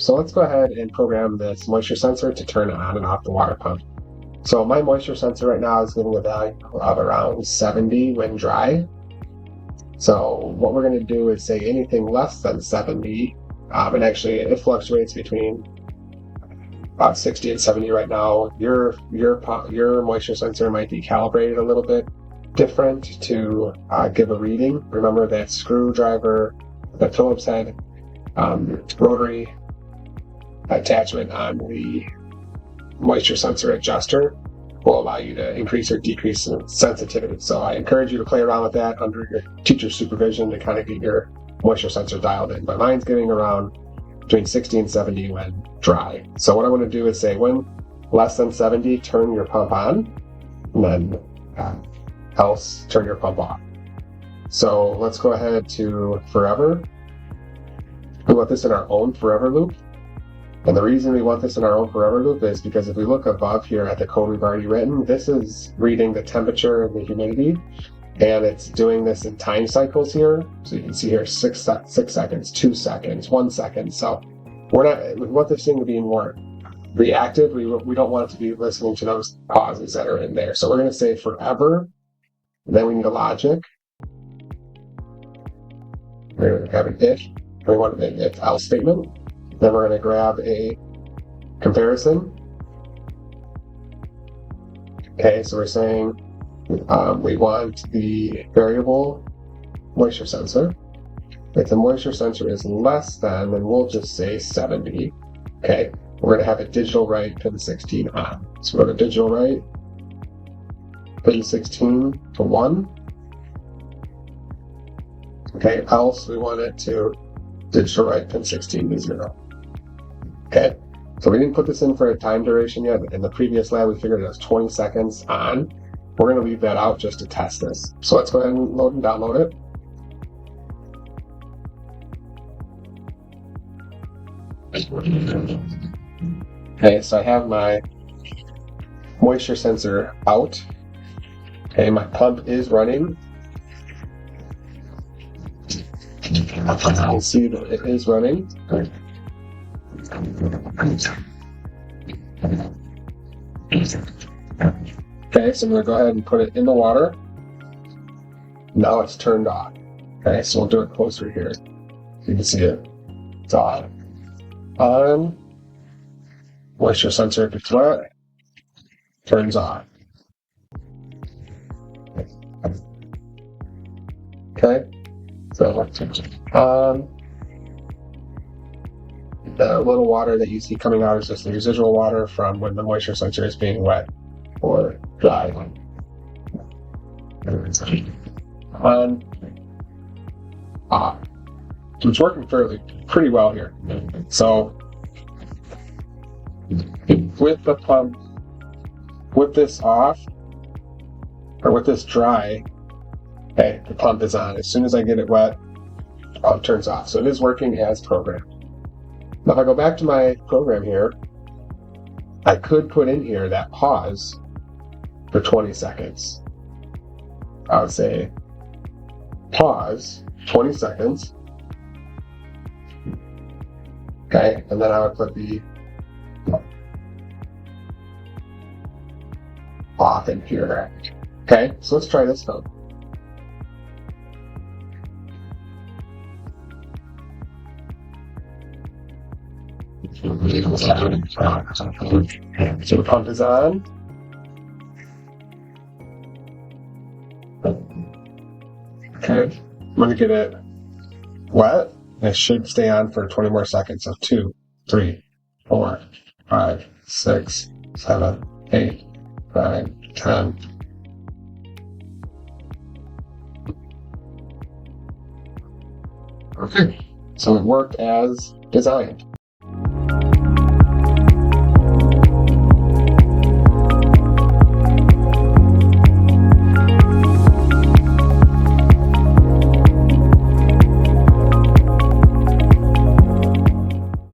So let's go ahead and program this moisture sensor to turn on and off the water pump. So my moisture sensor right now is giving a value of around 70 when dry. So what we're going to do is say anything less than 70, and actually it fluctuates between about 60 and 70 right now. Your moisture sensor might be calibrated a little bit different to give a reading. Remember that screwdriver, the Phillips head rotary attachment on the moisture sensor adjuster will allow you to increase or decrease sensitivity. So I encourage you to play around with that under your teacher's supervision to kind of get your moisture sensor dialed in. But mine's getting around between 60 and 70 when dry. So what I want to do is say when less than 70, turn your pump on, and then else turn your pump off. So let's go ahead to forever. We want this in our own forever loop. And the reason we want this in our own forever loop is because if we look above here at the code we've already written, this is reading the temperature and the humidity, and it's doing this in time cycles here. So you can see here 6 seconds, 2 seconds, 1 second. So we want this thing to be more reactive. We don't want it to be listening to those pauses that are in there. So we're going to say forever, and then we need a logic. We're going to have an if, and we want an if else statement. Then we're going to grab a comparison. Okay, so we're saying we want the variable moisture sensor. If the moisture sensor is less than, then we'll just say 70. Okay, we're going to have a digital write pin 16 on. So we're going to digital write pin 16 to 1. Okay, else we want it to digital write pin 16 to 0. Okay, so we didn't put this in for a time duration yet. In the previous lab, we figured it was 20 seconds on. We're going to leave that out just to test this. So let's go ahead and load and download it. Okay, so I have my moisture sensor out. Okay, my pump is running. You can see that it is running. Okay, so I'm going to go ahead and put it in the water. Now it's turned off. Okay, so we'll do it closer here. You can see it. It's on. On. Moisture sensor gets wet. Turns on. Okay, so on. The little water that you see coming out is just the residual water from when the moisture sensor is being wet or dry. On, off. So it's working pretty well here. So with the pump, with this off, or with this dry, okay, the pump is on. As soon as I get it wet, the pump turns off. So it is working as programmed. Now if I go back to my program here, I could put in here that pause for 20 seconds. I would say pause 20 seconds. Okay, and then I would put the off in here. Okay, so let's try this now. So the pump is on. Okay, I'm going to get it wet. It should stay on for 20 more seconds. So 2, 3, 4, 5, 6, 7, 8, 9, 10. Okay, so it worked as designed.